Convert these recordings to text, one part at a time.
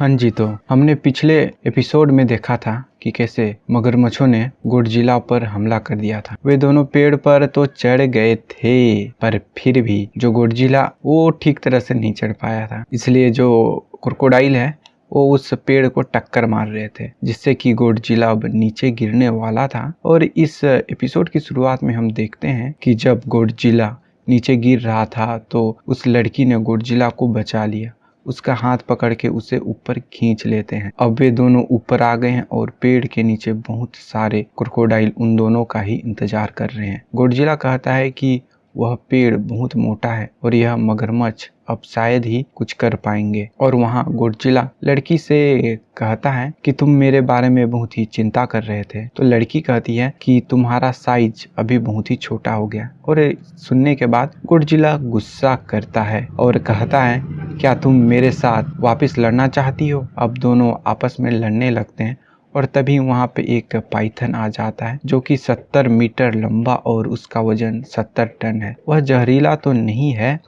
हाँ जी, तो हमने पिछले एपिसोड में देखा था कि कैसे मगरमच्छों ने गॉडजिला पर हमला कर दिया था। वे दोनों पेड़ पर तो चढ़ गए थे, पर फिर भी जो गॉडजिला वो ठीक तरह से नहीं चढ़ पाया था, इसलिए जो क्रोकोडाइल है वो उस पेड़ को टक्कर मार रहे थे, जिससे कि गॉडजिला अब नीचे गिरने वाला था। और इस एपिसोड की शुरुआत में हम देखते हैं कि जब गॉडजिला नीचे गिर रहा था तो उस लड़की ने गॉडजिला को बचा लिया, उसका हाथ पकड़ के उसे ऊपर खींच लेते हैं। अब वे दोनों ऊपर आ गए हैं और पेड़ के नीचे बहुत सारे क्रोकोडाइल उन दोनों का ही इंतजार कर रहे हैं। गॉडजिला कहता है कि वह पेड़ बहुत मोटा है और यह मगरमच्छ अब शायद ही कुछ कर पाएंगे। और वहाँ गॉडजिला लड़की से कहता है कि तुम मेरे बारे में बहुत ही चिंता कर रहे थे। तो लड़की कहती है कि तुम्हारा साइज अभी बहुत ही छोटा हो गया। और सुनने के बाद गॉडजिला गुस्सा करता है और कहता है, क्या तुम मेरे साथ वापस लड़ना चाहती हो? अब दोनों आपस में लड़ने लगते हैं और तभी वहाँ पे एक पाइथन आ जाता है जो कि 70 मीटर लंबा और उसका वजन 70 टन है। वह जहरीला तो नहीं है,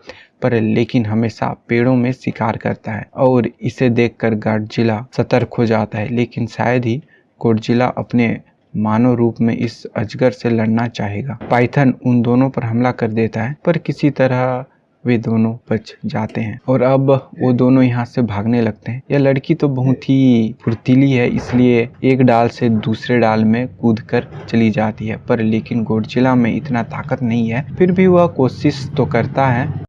पर लेकिन हमेशा पेड़ों में शिकार करता है और इसे देखकर गॉडजिला सतर्क हो जाता है। लेकिन शायद ही गॉडजिला अपने मानव रूप में इस अजगर से लड़ना चाहेगा। पाइथन उन दोनों पर हमला कर देता है, पर किसी तरह वे दोनों बच जाते हैं और अब वो दोनों यहाँ से भागने लगते हैं। यह लड़की तो बहुत ही फुर्तीली है, इसलिए एक डाल से दूसरे डाल में कूदकर चली जाती है, पर लेकिन गॉडजिला में इतना ताकत नहीं है। फिर भी वह कोशिश तो करता है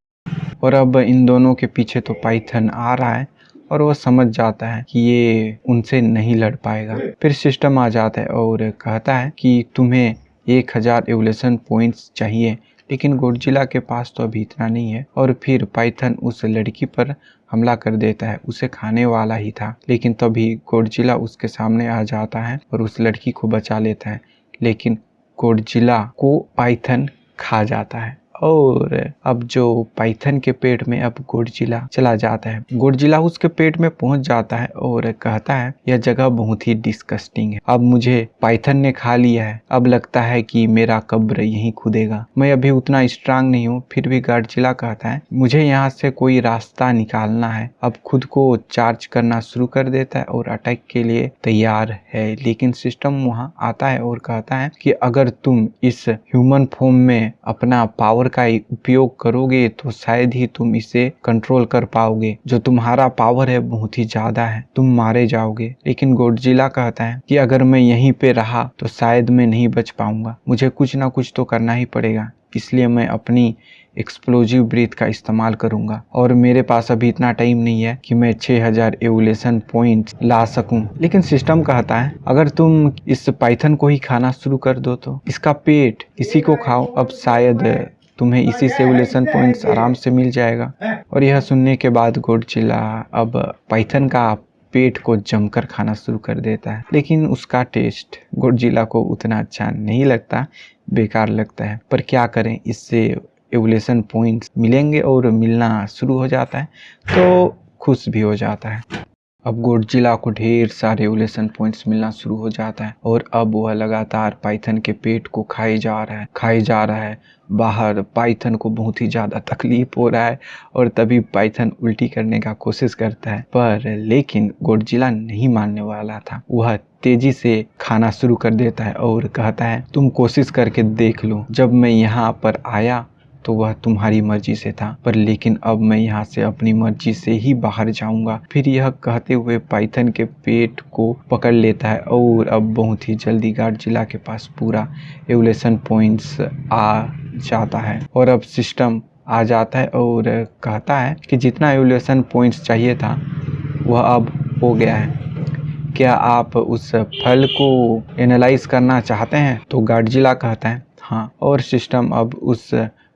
और अब इन दोनों के पीछे तो पाइथन आ रहा है और वह समझ जाता है कि ये उनसे नहीं लड़ पाएगा। फिर सिस्टम आ जाता है और कहता है कि तुम्हें 1000 एवोल्यूशन पॉइंट्स चाहिए, लेकिन गॉडजिला के पास तो अभी इतना नहीं है। और फिर पाइथन उस लड़की पर हमला कर देता है, उसे खाने वाला ही था, लेकिन तभी गॉडजिला उसके सामने आ जाता है और उस लड़की को बचा लेता है। लेकिन गॉडजिला को पाइथन खा जाता है और अब जो पाइथन के पेट में अब गॉडजिला चला जाता है। गॉडजिला उसके पेट में पहुंच जाता है और कहता है, यह जगह बहुत ही डिस्गस्टिंग है, अब मुझे पाइथन ने खा लिया है, अब लगता है कि मेरा कब्र यहीं खुदेगा, मैं अभी उतना स्ट्रांग नहीं हूँ। फिर भी गॉडजिला कहता है, मुझे यहाँ से कोई रास्ता निकालना है। अब खुद को चार्ज करना शुरू कर देता है और अटैक के लिए तैयार है। लेकिन सिस्टम वहाँ आता है और कहता है कि अगर तुम इस ह्यूमन फॉर्म में अपना पावर का उपयोग करोगे तो शायद ही तुम इसे कंट्रोल कर पाओगे। जो तुम्हारा पावर है बहुत ही ज्यादा है, तुम मारे जाओगे। लेकिन गॉडजिला कहता है कि अगर मैं यहीं पे रहा तो शायद मैं नहीं बच पाऊंगा, मुझे कुछ ना कुछ तो करना ही पड़ेगा, इसलिए मैं अपनी एक्सप्लोजिव ब्रीथ का इस्तेमाल करूंगा और मेरे पास अभी इतना टाइम नहीं है कि मैं 6000 एवोल्यूशन पॉइंट्स ला सकूं। लेकिन सिस्टम कहता है, अगर तुम इस पाइथन को ही खाना शुरू कर दो तो इसका पेट इसी को खाओ, अब शायद तुम्हें इसी से एवोल्यूशन पॉइंट्स आराम से मिल जाएगा। और यह सुनने के बाद गॉडजिला अब पाइथन का पेट को जमकर खाना शुरू कर देता है। लेकिन उसका टेस्ट गॉडजिला को उतना अच्छा नहीं लगता, बेकार लगता है, पर क्या करें, इससे एवोल्यूशन पॉइंट्स मिलेंगे और मिलना शुरू हो जाता है तो खुश भी हो जाता है। अब गॉडजिला को ढेर सारे एवोल्यूशन पॉइंट्स मिलना शुरू हो जाता है और अब वह लगातार पाइथन के पेट को खाए जा रहा है। बाहर पाइथन को बहुत ही ज़्यादा तकलीफ हो रहा है और तभी पाइथन उल्टी करने का कोशिश करता है, पर लेकिन गॉडजिला नहीं मानने वाला था। वह तेजी से खाना शुरू कर देता है और कहता है, तुम कोशिश करके देख लो, जब मैं यहाँ पर आया तो वह तुम्हारी मर्जी से था, पर लेकिन अब मैं यहाँ से अपनी मर्जी से ही बाहर जाऊंगा। फिर यह कहते हुए पाइथन के पेट को पकड़ लेता है और अब बहुत ही जल्दी गॉडजिला के पास पूरा एवोल्यूशन पॉइंट्स आ जाता है और अब सिस्टम आ जाता है और कहता है कि जितना एवोल्यूशन पॉइंट्स चाहिए था वह अब हो गया है, क्या आप उस फल को एनालाइज करना चाहते हैं? तो गॉडजिला कहता है हाँ, और सिस्टम अब उस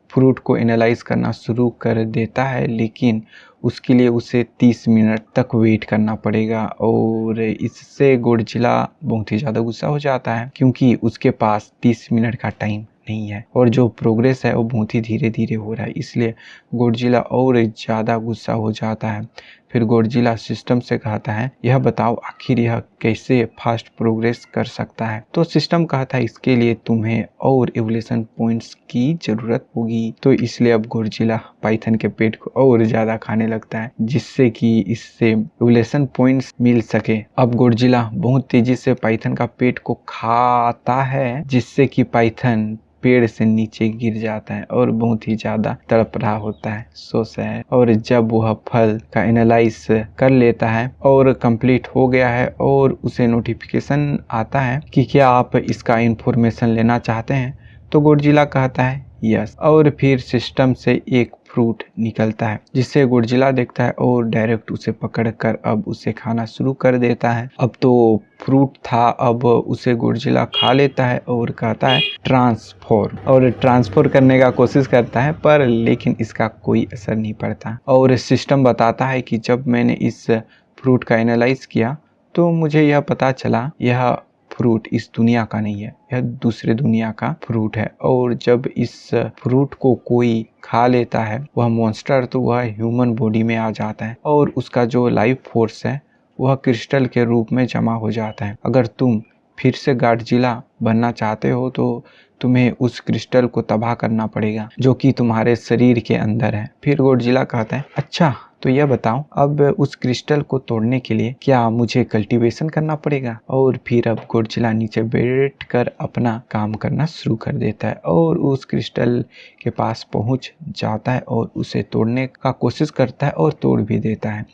फ्रूट को एनालाइज करना शुरू कर देता है, लेकिन उसके लिए उसे 30 मिनट तक वेट करना पड़ेगा। और इससे गॉडजिला बहुत ही ज़्यादा गुस्सा हो जाता है क्योंकि उसके पास 30 मिनट का टाइम नहीं है और जो प्रोग्रेस है वो बहुत ही धीरे धीरे हो रहा है, इसलिए गॉडजिला और ज़्यादा गुस्सा हो जाता है। फिर गॉडजिला सिस्टम से कहता है यह बताओ आखिर यह कैसे फास्ट प्रोग्रेस कर सकता है। तो सिस्टम कहता है इसके लिए तुम्हें और एवोल्यूशन पॉइंट्स की जरूरत होगी। तो इसलिए अब गॉडजिला पाइथन के पेट को और ज्यादा खाने लगता है जिससे कि इससे एवोल्यूशन पॉइंट्स मिल सके। अब गॉडजिला बहुत तेजी से पाइथन का पेट को खाता है जिससे कि पाइथन पेड़ से नीचे गिर जाता है और बहुत ही ज्यादा तड़प रहा होता है, सो सैड। और जब वह फल का एनालाइज कर लेता है और कंप्लीट हो गया है और उसे नोटिफिकेशन आता है कि क्या आप इसका इंफॉर्मेशन लेना चाहते हैं, तो गॉडजिला कहता है यस। और फिर सिस्टम से एक फ्रूट निकलता है जिसे गॉडजिला देखता है और डायरेक्ट उसे पकड़कर अब उसे खाना शुरू कर देता है। अब तो फ्रूट था, अब उसे गॉडजिला खा लेता है और कहता है ट्रांसफॉर्म, और ट्रांसफर करने का कोशिश करता है पर लेकिन इसका कोई असर नहीं पड़ता। और सिस्टम बताता है कि जब मैंने इस फ्रूट का एनालाइज किया तो मुझे यह पता चला यह फ्रूट इस दुनिया का नहीं है, यह दूसरे दुनिया का फ्रूट है। और जब इस फ्रूट को कोई खा लेता है वह मॉन्स्टर, तो वह ह्यूमन बॉडी में आ जाता है और उसका जो लाइफ फोर्स है वह क्रिस्टल के रूप में जमा हो जाता है। अगर तुम फिर से गॉडजिला बनना चाहते हो तो तुम्हें उस क्रिस्टल को तबाह करना पड़ेगा जो कि तुम्हारे शरीर के अंदर है। फिर गॉडजिला कहता है अच्छा तो यह बताओ अब उस क्रिस्टल को तोड़ने के लिए क्या मुझे कल्टीवेशन करना पड़ेगा। और फिर अब गॉडजिला नीचे बैठकर अपना काम करना शुरू कर देता है और उस क्रिस्टल के पास पहुंच जाता है और उसे तोड़ने का कोशिश करता है और तोड़ भी देता है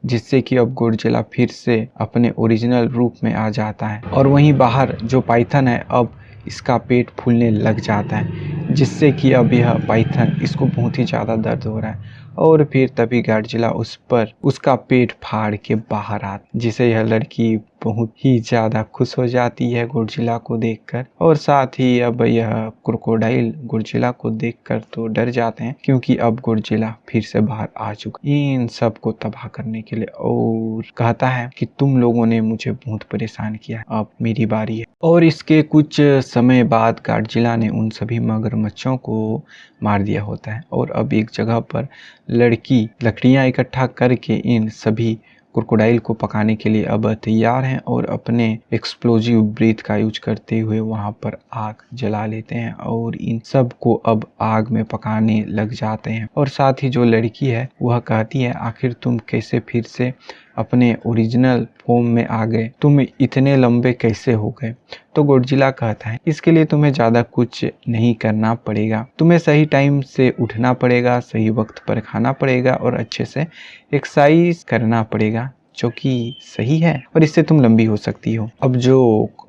जिससे कि अब गॉडजिला फिर से अपने ओरिजिनल रूप में आ जाता है। और वहीं बाहर जो पाइथन है अब इसका पेट फूलने लग जाता है जिससे कि अब यह पाइथन इसको बहुत ही ज़्यादा दर्द हो रहा है। और फिर तभी गॉडजिला उस पर उसका पेट फाड़ के बाहर आता, जिसे यह लड़की बहुत ही ज़्यादा खुश हो जाती है गॉडजिला को देखकर। और साथ ही अब यह क्रोकोडाइल गॉडजिला को देखकर तो डर जाते हैं क्योंकि अब गॉडजिला फिर से बाहर आ चुका इन सब को तबाह करने के लिए और कहता है कि तुम लोगों ने मुझे बहुत परेशान किया, अब मेरी बारी है। और इसके कुछ समय बाद गॉडजिला ने उन सभी मगरमच्छों को मार दिया होता है और अब एक जगह पर लड़की लकड़ियां इकट्ठा करके इन सभी क्रोकोडाइल को पकाने के लिए अब तैयार हैं और अपने एक्सप्लोजिव ब्रीथ का यूज करते हुए वहां पर आग जला लेते हैं और इन सब को अब आग में पकाने लग जाते हैं। और साथ ही जो लड़की है वह कहती है आखिर तुम कैसे फिर से अपने ओरिजिनल फॉर्म में आ गए, तुम इतने लंबे कैसे हो गए। तो गॉडजिला कहता है इसके लिए तुम्हें ज़्यादा कुछ नहीं करना पड़ेगा, तुम्हें सही टाइम से उठना पड़ेगा, सही वक्त पर खाना पड़ेगा और अच्छे से एक्सरसाइज करना पड़ेगा जो कि सही है और इससे तुम लंबी हो सकती हो। अब जो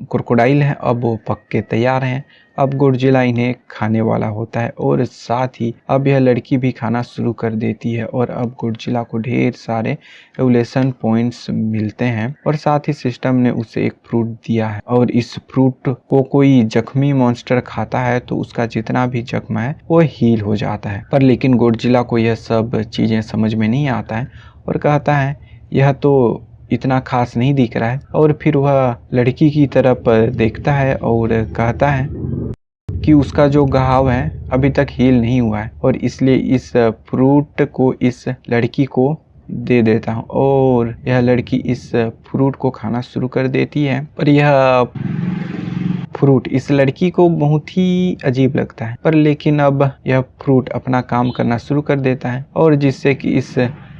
क्रोकोडाइल है अब वो पक के तैयार हैं। अब गॉडजिला इन्हें खाने वाला होता है और साथ ही अब यह लड़की भी खाना शुरू कर देती है और अब गॉडजिला को ढेर सारे एवोल्यूशन पॉइंट्स मिलते हैं और साथ ही सिस्टम ने उसे एक फ्रूट दिया है और इस फ्रूट को कोई जख्मी मॉन्स्टर खाता है तो उसका जितना भी जख्म है वो हील हो जाता है। पर लेकिन गॉडजिला को यह सब चीजें समझ में नहीं आता है और कहता है यह तो इतना खास नहीं दिख रहा है। और फिर वह लड़की की तरफ देखता है और कहता है कि उसका जो घाव है अभी तक हील नहीं हुआ है और इसलिए इस फ्रूट को इस लड़की को दे देता हूँ। और यह लड़की इस फ्रूट को खाना शुरू कर देती है पर यह फ्रूट इस लड़की को बहुत ही अजीब लगता है। पर लेकिन अब यह फ्रूट अपना काम करना शुरू कर देता है और जिससे कि इस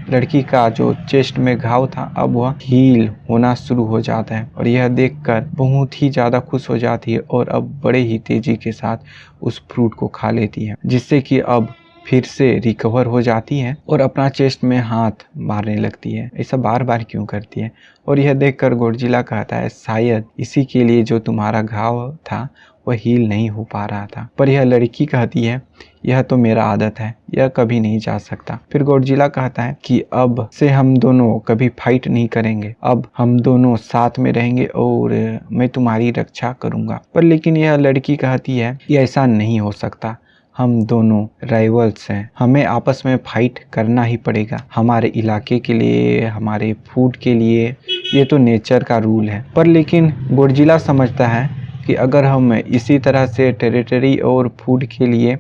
लड़की का जो चेस्ट में घाव था अब वह हील होना शुरू हो जाता है और यह देखकर बहुत ही ज़्यादा खुश हो जाती है और अब बड़े ही तेज़ी के साथ उस फ्रूट को खा लेती है जिससे कि अब फिर से रिकवर हो जाती है और अपना चेस्ट में हाथ मारने लगती है। ऐसा बार बार क्यों करती है। और यह देखकर गॉडजिला कहता है शायद इसी के लिए जो तुम्हारा घाव था वह हील नहीं हो पा रहा था। पर यह लड़की कहती है यह तो मेरा आदत है, यह कभी नहीं जा सकता। फिर गॉडजिला कहता है कि अब से हम दोनों कभी फाइट नहीं करेंगे, अब हम दोनों साथ में रहेंगे और मैं तुम्हारी रक्षा करूंगा। पर लेकिन यह लड़की कहती है कि ऐसा नहीं हो सकता, हम दोनों राइवल्स हैं, हमें आपस में फाइट करना ही पड़ेगा, हमारे इलाके के लिए, हमारे फूड के लिए, ये तो नेचर का रूल है। पर लेकिन गॉडजिला समझता है कि अगर हम इसी तरह से टेरिटरी और फूड के लिए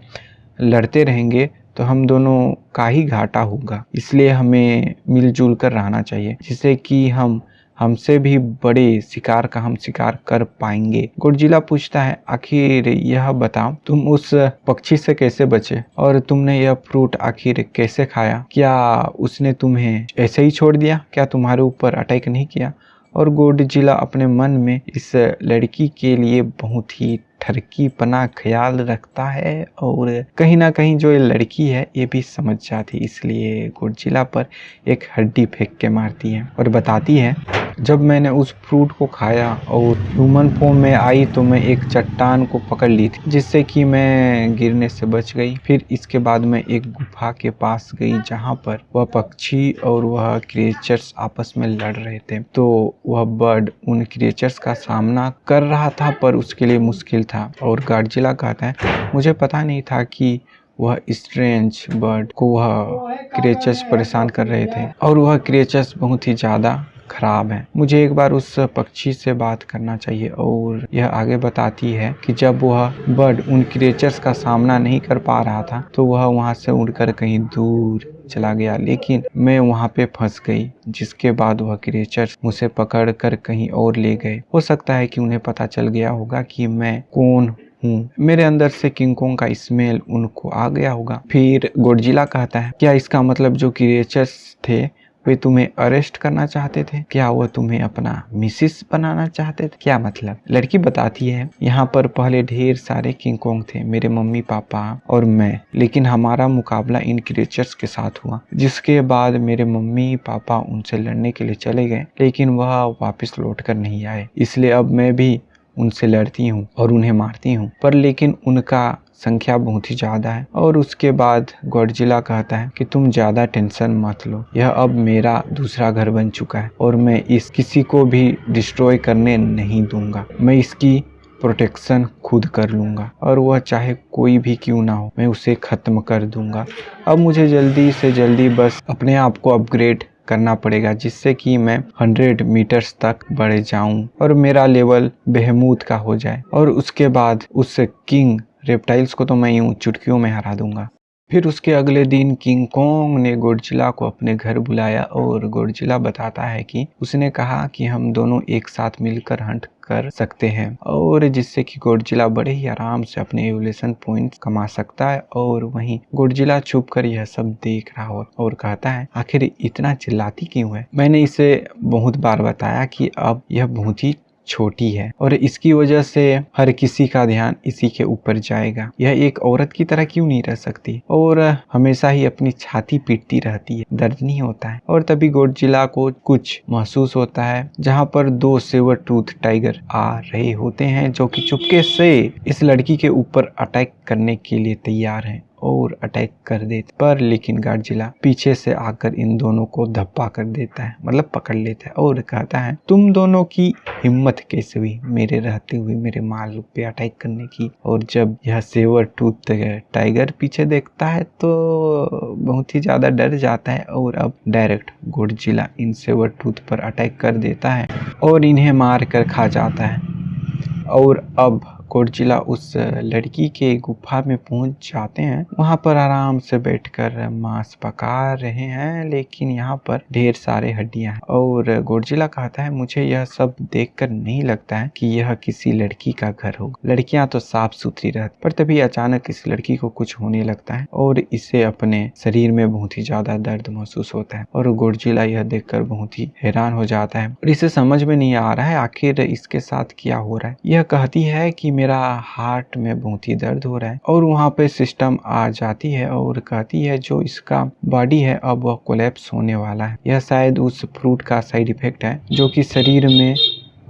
लड़ते रहेंगे तो हम दोनों का ही घाटा होगा। इसलिए हमें मिलजुल कर रहना चाहिए, जिससे कि हमसे भी बड़े शिकार का हम शिकार कर पाएंगे। गॉडजिला पूछता है, आखिर यह बताओ तुम उस पक्षी से कैसे बचे और तुमने यह फ्रूट आखिर कैसे खाया? क्या उसने तुम्हें ऐसे ही छोड़ दिया? क्या तुम्हारे ऊपर अटैक नहीं किया? और गॉडजिला अपने मन में इस लड़की के लिए बहुत ही ठरकीपना ख्याल रखता है और कहीं ना कहीं जो ये लड़की है ये भी समझ जाती, इसलिए गॉडजिला पर एक हड्डी फेंक के मारती है और बताती है, जब मैंने उस फ्रूट को खाया और ह्यूमन फॉर्म में आई तो मैं एक चट्टान को पकड़ ली थी, जिससे कि मैं गिरने से बच गई। फिर इसके बाद मैं एक गुफा के पास गई जहाँ पर वह पक्षी और वह क्रिएचर्स आपस में लड़ रहे थे। तो वह बर्ड उन क्रिएचर्स का सामना कर रहा था, पर उसके लिए मुश्किल था। और गॉडजिला कहता है, मुझे पता नहीं था कि वह स्ट्रेंज बर्ड को वह क्रिएचर्स परेशान कर रहे थे और वह क्रिएचर्स बहुत ही ज़्यादा खराब है। मुझे एक बार उस पक्षी से बात करना चाहिए। और यह आगे बताती है कि जब वह बर्ड उन क्रिएचर्स का सामना नहीं कर पा रहा था तो वह वहां से उड़कर कहीं दूर चला गया, लेकिन मैं वहां पे फंस गई, जिसके बाद वह क्रिएचर्स मुझे पकड़ कर कहीं और ले गए। हो सकता है कि उन्हें पता चल गया होगा कि मैं कौन हूँ। मेरे अंदर से किंग कॉन्ग का स्मेल उनको आ गया होगा। फिर गॉडजिला कहता है, क्या इसका मतलब जो क्रिएचर्स थे वे तुम्हें अरेस्ट करना चाहते थे? क्या वह तुम्हें अपना मिसिस बनाना चाहते थे? क्या मतलब? लड़की बताती है, यहाँ पर पहले ढेर सारे किंग कॉन्ग थे, मेरे मम्मी पापा और मैं, लेकिन हमारा मुकाबला इन क्रिएचर्स के साथ हुआ, जिसके बाद मेरे मम्मी पापा उनसे लड़ने के लिए चले गए, लेकिन वह वापस लौट कर नहीं आए। इसलिए अब मैं भी उनसे लड़ती हूँ और उन्हें मारती हूँ, पर लेकिन उनका संख्या बहुत ही ज्यादा है। और उसके बाद गॉडजिला कहता है कि तुम ज्यादा टेंशन मत लो, यह अब मेरा दूसरा घर बन चुका है और मैं इस किसी को भी डिस्ट्रॉय करने नहीं दूंगा। मैं इसकी प्रोटेक्शन खुद कर लूंगा और वह चाहे कोई भी क्यों ना हो, मैं उसे खत्म कर दूंगा। अब मुझे जल्दी से जल्दी बस अपने आप को अपग्रेड करना पड़ेगा, जिससे कि मैं 100 मीटर्स तक बढ़ जाऊं और मेरा लेवल बेहमूद का हो जाए, और उसके बाद उस किंग रेप्टाइल्स को तो मैं यूं चुटकियों में हरा दूंगा। फिर उसके अगले दिन किंग कॉन्ग ने गॉडजिला को अपने घर बुलाया और गॉडजिला बताता है कि उसने कहा कि हम दोनों एक साथ मिलकर हंट कर सकते हैं, और जिससे कि गॉडजिला बड़े ही आराम से अपने एवोल्यूशन पॉइंट्स कमा सकता है। और वहीं गॉडजिला छुप कर यह सब देख रहा हो और कहता है, आखिर इतना चिल्लाती क्यों है? मैंने इसे बहुत बार बताया कि अब यह बहुत ही छोटी है और इसकी वजह से हर किसी का ध्यान इसी के ऊपर जाएगा। यह एक औरत की तरह क्यों नहीं रह सकती और हमेशा ही अपनी छाती पीटती रहती है, दर्द नहीं होता है। और तभी गॉडजिला को कुछ महसूस होता है, जहाँ पर 2 सेवर टूथ टाइगर आ रहे होते हैं, जो कि चुपके से इस लड़की के ऊपर अटैक करने के लिए तैयार हैं और अटैक कर देते, पर लेकिन गॉडजिला पीछे से आकर इन दोनों को धप्पा कर देता है, मतलब पकड़ लेता है और कहता है, तुम दोनों की हिम्मत कैसे हुई मेरे रहते हुए मेरे माल पे अटैक करने की? और जब यह सेवर टूथ टाइगर पीछे देखता है तो बहुत ही ज्यादा डर जाता है और अब डायरेक्ट गॉडजिला इन सेवर टूथ पर अटैक कर देता है और इन्हें मार कर खा जाता है। और अब गॉडजिला उस लड़की के गुफा में पहुंच जाते हैं। वहां पर आराम से बैठकर मांस पका रहे हैं, लेकिन यहाँ पर ढेर सारे हड्डियां हैं। और गॉडजिला कहता है, मुझे यह सब देखकर नहीं लगता है कि यह किसी लड़की का घर होगा। लड़कियां तो साफ सुथरी रहती, पर तभी अचानक इस लड़की को कुछ होने लगता है और इसे अपने शरीर में बहुत ही ज्यादा दर्द महसूस होता है। और गॉडजिला यह देखकर बहुत ही हैरान हो जाता है और इसे समझ में नहीं आ रहा है आखिर इसके साथ क्या हो रहा है। यह कहती है कि मेरा हार्ट में बहुत ही दर्द हो रहा है, और वहाँ पे सिस्टम आ जाती है और कहती है जो इसका बॉडी है अब वह कोलैप्स होने वाला है। यह शायद उस फ्रूट का साइड इफेक्ट है जो कि शरीर में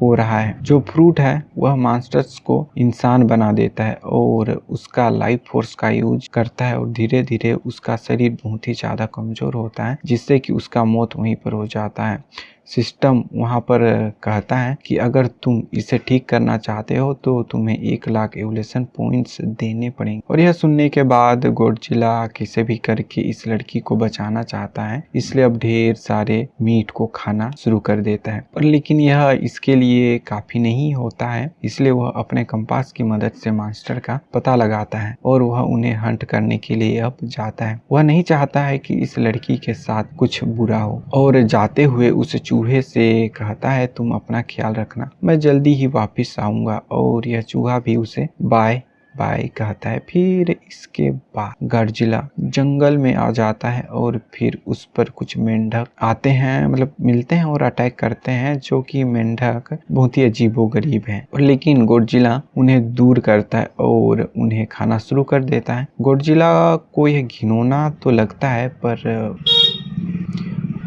हो रहा है। जो फ्रूट है वह मॉन्स्टर्स को इंसान बना देता है और उसका लाइफ फोर्स का यूज करता है और धीरे धीरे उसका शरीर बहुत ही ज्यादा कमजोर होता है, जिससे कि उसका मौत वहीं पर हो जाता है। सिस्टम वहाँ पर कहता है कि अगर तुम इसे ठीक करना चाहते हो तो तुम्हें 1,00,000 एवोल्यूशन पॉइंट्स देने पड़ेंगे। और यह सुनने के बाद गॉडजिला किसी भी करके इस लड़की को बचाना चाहता है, इसलिए अब ढेर सारे मीट को खाना शुरू कर देता है। पर लेकिन यह इसके लिए काफी नहीं होता है, इसलिए वह अपने कंपास की मदद से मॉन्स्टर का पता लगाता है और वह उन्हें हंट करने के लिए अब जाता है। वह नहीं चाहता है कि इस लड़की के साथ कुछ बुरा हो और जाते हुए उस चूहे से कहता है तुम अपना ख्याल रखना, मैं जल्दी ही वापस आऊंगा। और यह चूहा भी उसे बाय बाय कहता है। फिर इसके बाद गॉडजिला जंगल में आ जाता है और फिर उस पर कुछ मेंढक आते हैं, मतलब मिलते हैं और अटैक करते हैं, जो कि मेंढक बहुत ही अजीबोगरीब हैं। और लेकिन गॉडजिला उन्हें दूर करता है और उन्हें खाना शुरू कर देता है। गॉडजिला को यह घिनौना तो लगता है, पर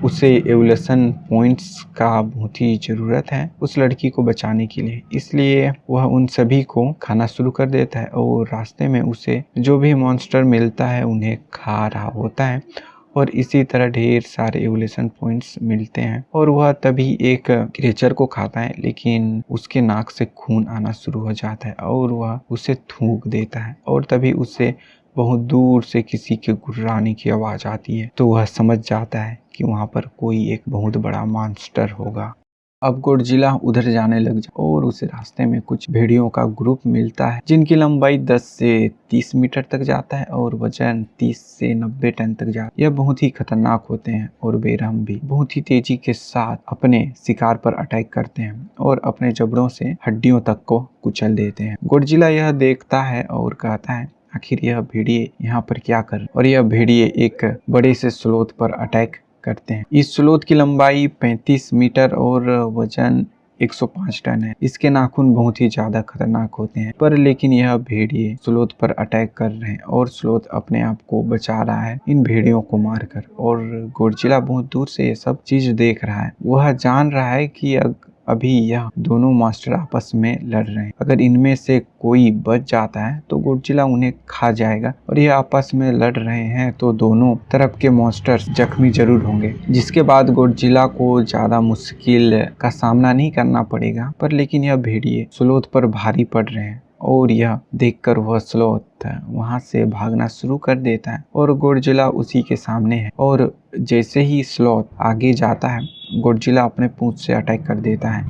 उसे एवोल्यूशन पॉइंट्स का बहुत ही ज़रूरत है उस लड़की को बचाने के लिए, इसलिए वह उन सभी को खाना शुरू कर देता है और रास्ते में उसे जो भी मॉन्स्टर मिलता है उन्हें खा रहा होता है। और इसी तरह ढेर सारे एवोल्यूशन पॉइंट्स मिलते हैं और वह तभी एक क्रिएचर को खाता है, लेकिन उसके नाक से खून आना शुरू हो जाता है और वह उसे थूक देता है। और तभी उसे बहुत दूर से किसी के गुर्राने की आवाज़ आती है, तो वह समझ जाता है कि वहाँ पर कोई एक बहुत बड़ा मॉन्स्टर होगा। अब गॉडजिला उधर जाने लग जाता और उसे रास्ते में कुछ भेड़ियों का ग्रुप मिलता है, जिनकी लंबाई 10 से 30 मीटर तक जाता है और वजन 30 से 90 टन तक जाता है। यह बहुत ही खतरनाक होते हैं और बेरहम भी, बहुत ही तेजी के साथ अपने शिकार पर अटैक करते हैं और अपने जबड़ों से हड्डियों तक को कुचल देते हैं। गॉडजिला यह देखता है और कहता है आखिर यह भेड़िए यहाँ पर क्या कर, और यह भेड़िए एक बड़े से स्लोथ पर अटैक करते हैं। इस स्लोथ की लंबाई 35 मीटर और वजन 105 टन है। इसके नाखून बहुत ही ज्यादा खतरनाक होते हैं, पर लेकिन यह भेड़िए स्लोथ पर अटैक कर रहे हैं और स्लोथ अपने आप को बचा रहा है इन भेड़ियों को मारकर। और गॉडजिला बहुत दूर से ये सब चीज देख रहा है। वह जान रहा है कि अभी यह दोनों मास्टर आपस में लड़ रहे हैं, अगर इनमें से कोई बच जाता है तो गॉडजिला उन्हें खा जाएगा। और ये आपस में लड़ रहे हैं तो दोनों तरफ के मॉन्स्टर्स जख्मी जरूर होंगे, जिसके बाद गॉडजिला को ज्यादा मुश्किल का सामना नहीं करना पड़ेगा। पर लेकिन यह भेड़िए स्लोथ पर भारी पड़ रहे हैं और यह देखकर वह स्लोथ वहां से भागना शुरू कर देता है और गॉडजिला उसी के सामने है। और जैसे ही स्लोथ आगे जाता है, गॉडजिला अपने पूंछ से अटैक कर देता है,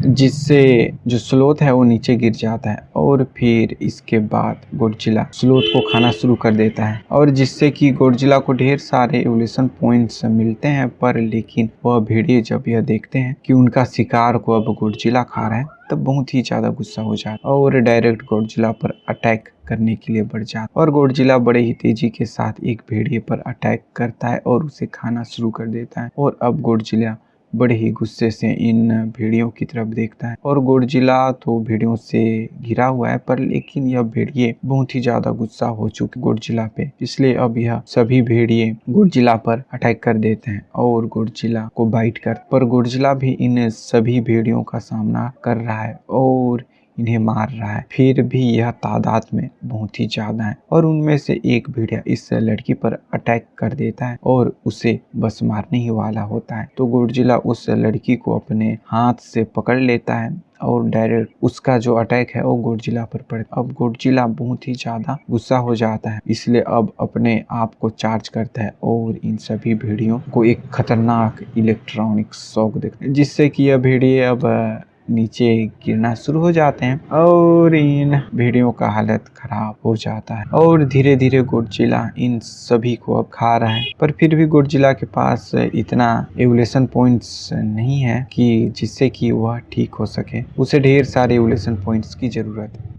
जिससे जो स्लोथ है वो नीचे गिर जाता है। और फिर इसके बाद गॉडजिला स्लोथ को खाना शुरू कर देता है और जिससे कि गॉडजिला को ढेर सारे एवोल्यूशन पॉइंट्स मिलते हैं। पर लेकिन वह भेड़िए जब यह देखते हैं कि उनका शिकार को अब गॉडजिला खा रहा है, तब बहुत ही ज्यादा गुस्सा हो जाता है और डायरेक्ट गॉडजिला पर अटैक करने के लिए बढ़ जाता है। और गॉडजिला बड़े ही तेजी के साथ एक भेड़िए पर अटैक करता है और उसे खाना शुरू कर देता है। और अब गॉडजिला बड़े ही गुस्से से इन भेड़ियों की तरफ देखता है और गॉडजिला तो भेड़ियों से घिरा हुआ है, पर लेकिन यह भेड़िए बहुत ही ज्यादा गुस्सा हो चुके गॉडजिला पे, इसलिए अब यह सभी भेड़िए गॉडजिला पर अटैक कर देते हैं और गॉडजिला को बाइट कर। पर गॉडजिला भी इन सभी भेड़ियों का सामना कर रहा है और इन्हें मार रहा है, फिर भी यह तादाद में बहुत ही ज्यादा है। और उनमें से एक भेड़िया इस लड़की पर अटैक कर देता है और उसे बस मारने ही वाला होता है। तो गॉडजिला उस लड़की को अपने हाथ से पकड़ लेता है और डायरेक्ट उसका जो अटैक है वो गॉडजिला पर पड़ता है। अब गॉडजिला बहुत ही ज्यादा गुस्सा हो जाता है, इसलिए अब अपने आप को चार्ज करता है और इन सभी भेड़ियों को एक खतरनाक इलेक्ट्रॉनिक शॉक देता है, जिससे कि यह भेड़िए अब नीचे गिरना शुरू हो जाते हैं और इन भेड़ियों का हालत खराब हो जाता है। और धीरे धीरे गॉडजिला इन सभी को अब खा रहा है, पर फिर भी गॉडजिला के पास इतना एवोल्यूशन पॉइंट्स नहीं है कि जिससे कि वह ठीक हो सके। उसे ढेर सारे एवोल्यूशन पॉइंट्स की जरूरत है।